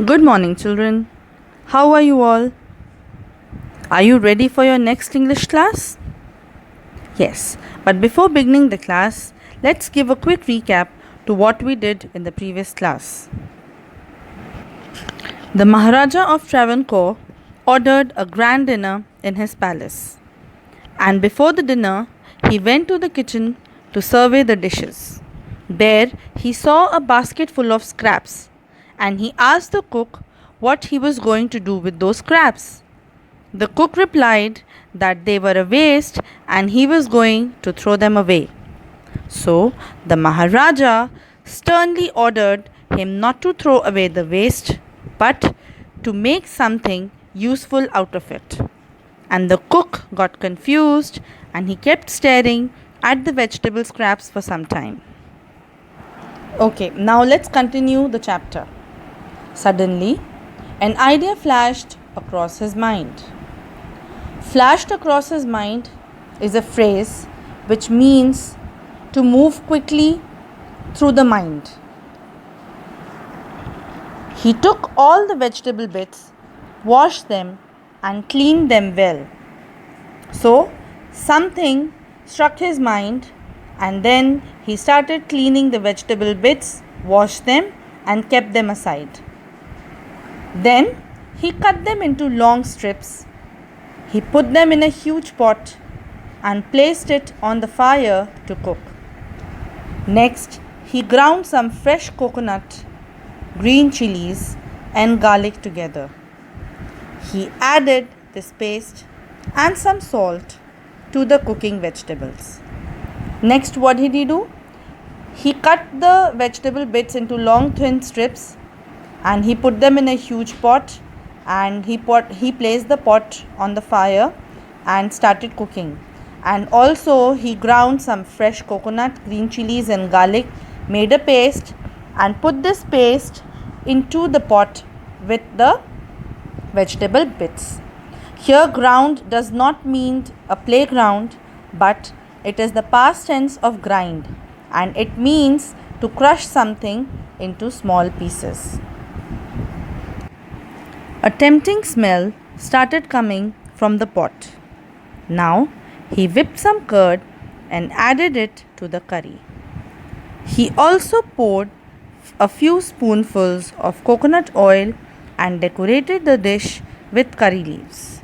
Good morning, children. How are you all? Are you ready for your next English class? Yes, but before beginning the class, let's give a quick recap to what we did in the previous class. The Maharaja of Travancore ordered a grand dinner in his palace, and before the dinner, he went to the kitchen to survey the dishes. There, he saw a basket full of scraps, and he asked the cook what he was going to do with those scraps. The cook replied that they were a waste and he was going to throw them away. So the Maharaja sternly ordered him not to throw away the waste but to make something useful out of it. And the cook got confused and he kept staring at the vegetable scraps for some time. Okay, now let's continue the chapter. Suddenly, an idea flashed across his mind. Flashed across his mind is a phrase which means to move quickly through the mind. He took all the vegetable bits, washed them, and cleaned them well. So, something struck his mind, and then he started cleaning the vegetable bits, washed them, and kept them aside. Then he cut them into long strips. He put them in a huge pot and placed it on the fire to cook. Next, he ground some fresh coconut, green chilies, and garlic together. He added this paste and some salt to the cooking vegetables. Next, what did he do? He cut the vegetable bits into long thin strips and he put them in a huge pot and he placed the pot on the fire and started cooking. And also he ground some fresh coconut, green chilies and garlic, made a paste and put this paste into the pot with the vegetable bits. Here ground does not mean a playground, but it is the past tense of grind and it means to crush something into small pieces. A tempting smell started coming from the pot. Now he whipped some curd and added it to the curry. He also poured a few spoonfuls of coconut oil and decorated the dish with curry leaves.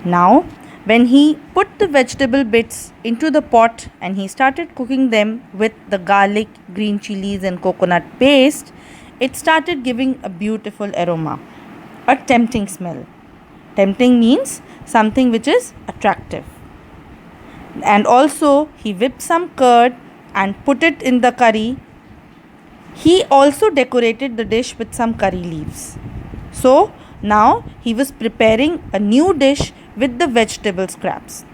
Now, when he put the vegetable bits into the pot and he started cooking them with the garlic, green chilies and coconut paste, it started giving a beautiful aroma. A tempting smell. Tempting means something which is attractive. And also he whipped some curd and put it in the curry. He also decorated the dish with some curry leaves. So now he was preparing a new dish with the vegetable scraps.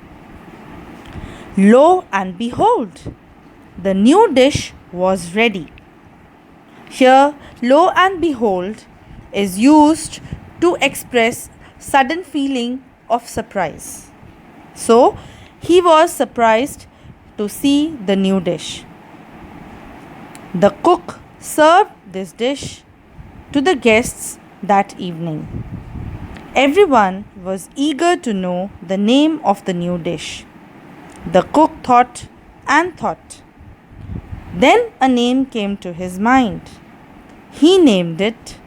Lo and behold, the new dish was ready. Here, lo and behold is used to express sudden feeling of surprise. So, he was surprised to see the new dish. The cook served this dish to the guests that evening. Everyone was eager to know the name of the new dish. The cook thought and thought. Then a name came to his mind. He named it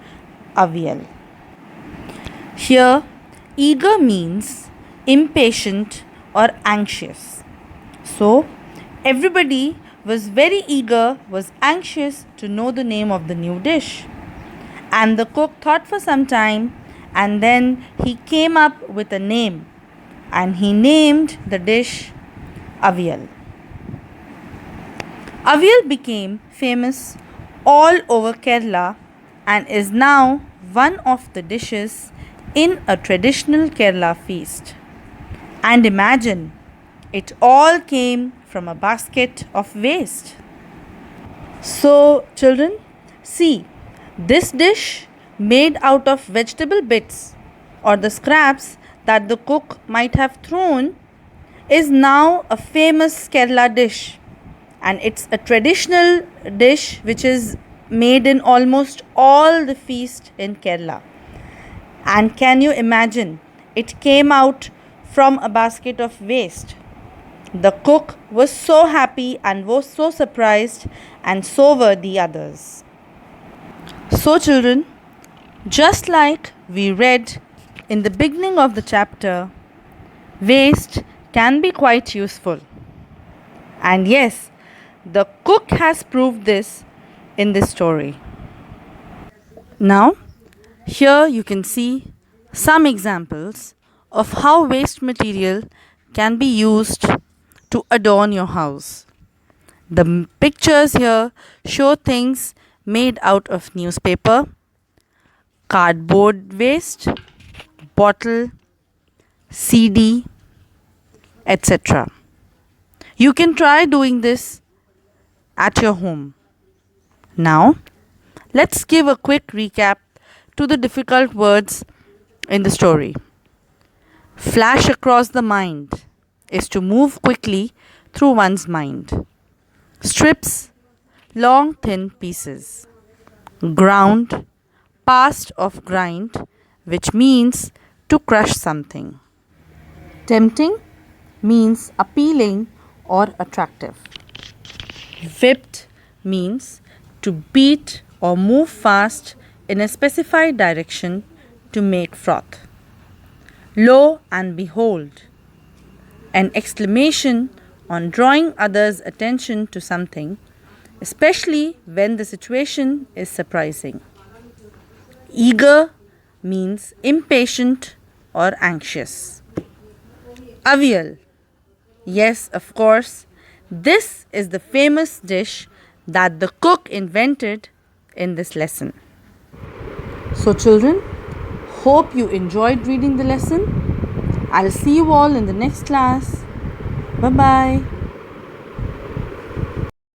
avial. Here, eager means impatient or anxious. So, everybody was very eager, was anxious to know the name of the new dish. And the cook thought for some time and then he came up with a name and he named the dish avial. Avial became famous all over Kerala and is now one of the dishes in a traditional Kerala feast. And imagine, it all came from a basket of waste. So, children, see, this dish made out of vegetable bits or the scraps that the cook might have thrown is now a famous Kerala dish, and it's a traditional dish which is made in almost all the feast in Kerala. And can you imagine? It came out from a basket of waste. The cook was so happy and was so surprised, and so were the others. So, children, just like we read in the beginning of the chapter, waste can be quite useful. And yes, the cook has proved this in this story. Now, here you can see some examples of how waste material can be used to adorn your house. The pictures here show things made out of newspaper, cardboard waste, bottle, CD, etc. You can try doing this at your home. Now, let's give a quick recap to the difficult words in the story. Flash across the mind is to move quickly through one's mind. Strips, long thin pieces. Ground, past of grind, which means to crush something. Tempting means appealing or attractive. Whipped means to beat or move fast in a specified direction to make froth. Lo and behold, an exclamation on drawing others' attention to something, especially when the situation is surprising. Eager means impatient or anxious. Avial. Yes, of course, this is the famous dish that the cook invented in this lesson. So, children, hope you enjoyed reading the lesson. I'll see you all in the next class. Bye bye.